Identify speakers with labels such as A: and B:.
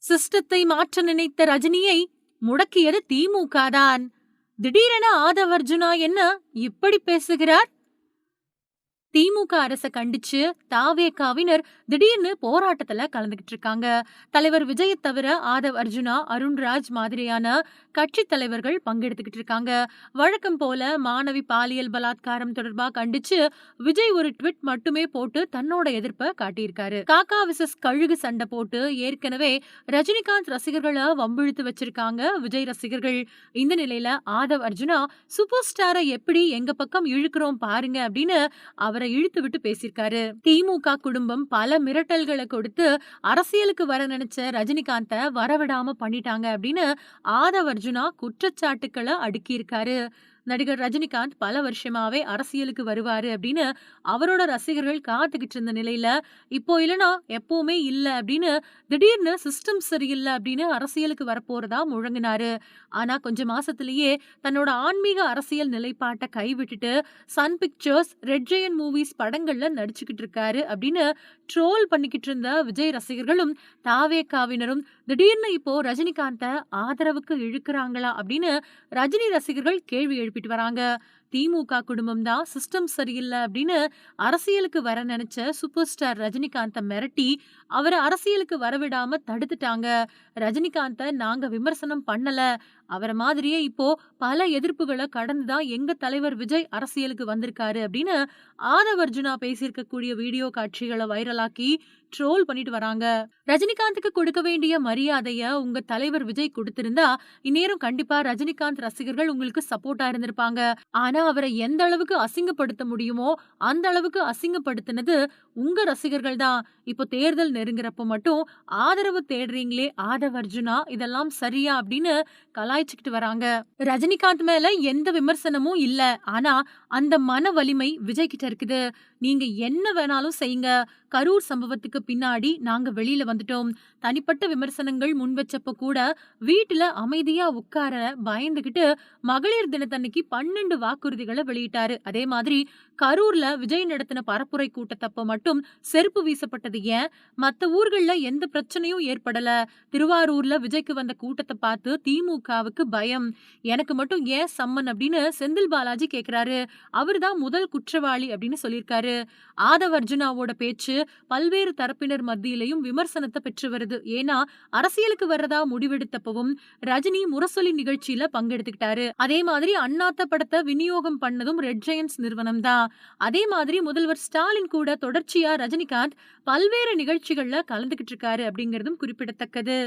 A: சிஸ்டத்தை மாற்ற நினைத்த ரஜினியை முடக்கியது திமுக தான். திடீரென ஆதவ் அர்ஜுனா என்ன இப்படி பேசுகிறார்? திமுக அரச கண்டிச்சு தாவேகாவினர் திடீர்னு போராட்டத்துல கலந்துகிட்டு இருக்காங்க. தலைவர் விஜயை தவிர ஆதவ் அர்ஜுனா, அருண்ராஜ் மாதிரியான கட்சி தலைவர்கள் பங்கெடுத்துக்கிட்டு இருக்காங்க. வழக்கம் போல மாணவி பாலியல் பலாத்காரம் தொடர்பா கண்டிச்சு விஜய் ஒரு ட்விட் மட்டுமே போட்டு தன்னோட எதிர்ப்பை காட்டியிருக்காரு. காக்கா விசஸ் கழுகு சண்டை போட்டு ஏற்கனவே ரஜினிகாந்த் ரசிகர்களை வம்பிழுத்து வச்சிருக்காங்க விஜய் ரசிகர்கள். இந்த நிலையில ஆதவ் அர்ஜுனா சூப்பர் ஸ்டாரை எப்படி எங்க பக்கம் இழுக்கிறோம் பாருங்க அப்படின்னு அவரை இழுத்து விட்டு பேசியிருக்காரு. திமுக குடும்பம் பல மிரட்டல்களை கொடுத்து அரசியலுக்கு வர நினைச்ச ரஜினிகாந்த வரவிடாம பண்ணிட்டாங்க அப்படின்னு ஆதவ் அர்ஜுனா குற்றச்சாட்டுக்களை அடுக்கியிருக்காரு. நடிகர் ரஜினிகாந்த் பல வருஷமாவே அரசியலுக்கு வருவாரு அப்படின்னு அவரோட ரசிகர்கள் காத்துக்கிட்டு இருந்த நிலையில இப்போ இல்லனா எப்பவுமே இல்ல அப்படின்னு திடீர்னு சிஸ்டம் சரியில்லை அப்படின்னு அரசியலுக்கு வரப்போறதா முழங்கினாரு. ஆனா கொஞ்ச மாசத்திலேயே தன்னோட ஆன்மீக அரசியல் நிலைப்பாட்டை கைவிட்டுட்டு சன் பிக்சர்ஸ், ரெட் ஜெயன்ட் மூவிஸ் படங்கள்ல நடிச்சுக்கிட்டு இருக்காரு அப்படின்னு ட்ரோல் பண்ணிக்கிட்டு இருந்த விஜய் ரசிகர்களும் தாவேகாவினரும் திடீர்னு இப்போ ரஜினிகாந்த ஆதரவுக்கு இழுக்கிறாங்களா அப்படின்னு ரஜினி ரசிகர்கள் கேள்வி எழுப்பிட்டு வராங்க. திமுக குடும்பம் தான் சிஸ்டம் சரியில்லை அப்படின்னு அரசியலுக்கு வர நினைச்ச சூப்பர் ஸ்டார் ரஜினிகாந்த மிரட்டி அவரை அரசியலுக்கு வரவிடாம தடுத்துட்டாங்க. ரஜினிகாந்த நாங்க விமர்சனம் பண்ணல, அவரை மாதிரியே இப்போ பல எதிர்ப்புகளை கடந்துதான் எங்க தலைவர் விஜய் அரசியலுக்கு வந்திருக்காரு அப்படின்னு ஆதவ் அர்ஜுனா பேசியிருக்கக்கூடிய வீடியோ காட்சிகளை வைரலாக்கி ட்ரோல் பண்ணிட்டு வராங்க. ரஜினிகாந்துக்கு கொடுக்க வேண்டிய மரியாதைய உங்க தலைவர் விஜய் கொடுத்திருந்தா இந்நேரம் கண்டிப்பா ரஜினிகாந்த் ரசிகர்கள் உங்களுக்கு சப்போர்ட்டா இருந்திருப்பாங்க. ஆனா அவரை எந்த அளவுக்கு அசிங்கப்படுத்த முடியுமோ அந்த அளவுக்கு அசிங்கப்படுத்தினது உங்க ரசிகர்கள் தான். இப்போ தேர்தல் நெருங்குறப்ப மட்டும் ஆதரவு தேடுறீங்களே ஆதவ் அர்ஜுனா, இதெல்லாம் சரியா அப்படின்னு கலாய்ச்சிக்கிட்டு வராங்க. ரஜினிகாந்த் மேல எந்த விமர்சனமும் இல்ல, ஆனா அந்த மன வலிமை விஜய் கிட்ட இருக்குது. நீங்க என்ன வேணாலும் செய்யுங்க, கரூர் சம்பவத்துக்கு பின்னாடி நாங்க வெளியில வந்துட்டோம். தனிப்பட்ட விமர்சனங்கள் முன் வச்சப்ப கூட வீட்டுல அமைதியா உட்கார பயந்துகிட்டு மகளிர் தினத்தன்னைக்கு 12 வாக்குறுதிகளை வெளியிட்டாரு. அதே மாதிரி கரூர்ல விஜய் நடத்தின பரப்புரை கூட்டத்தப்ப மட்டும் செருப்பு வீசப்பட்டது ஏன்? மத்த ஊர்கள்ல எந்த பிரச்சனையும் ஏற்படல. திருவாரூர்ல விஜய்க்கு வந்த கூட்டத்தை பார்த்து திமுகவுக்கு பயம், எனக்கு மட்டும் ஏன் சம்மன் அப்படின்னு செந்தில் பாலாஜி கேக்குறாரு. அவர்தான் முதல் குற்றவாளி அப்படின்னு சொல்லியிருக்காரு. ஆதவ் அர்ஜுனாவோட பேச்சு பல்வேறு தரப்பினர் மத்தியிலையும் விமர்சனத்தை பெற்று வருது. ஏன்னா அரசியலுக்கு வர்றதா முடிவெடுத்தப்பவும் ரஜினி முரசொலி நிகழ்ச்சியில பங்கெடுத்துக்கிட்டாரு. அதே மாதிரி அண்ணாத்த படத்தை விநியோகம் பண்ணதும் ரெட் ஜெயன்ட்ஸ் நிறுவனம் தான். அதே மாதிரி முதல்வர் ஸ்டாலின் கூட தொடர்ச்சியா ரஜினிகாந்த் பல்வேறு நிகழ்ச்சிகள்ல கலந்துகிட்டு இருக்காரு அப்படிங்கறதும் குறிப்பிடத்தக்கது.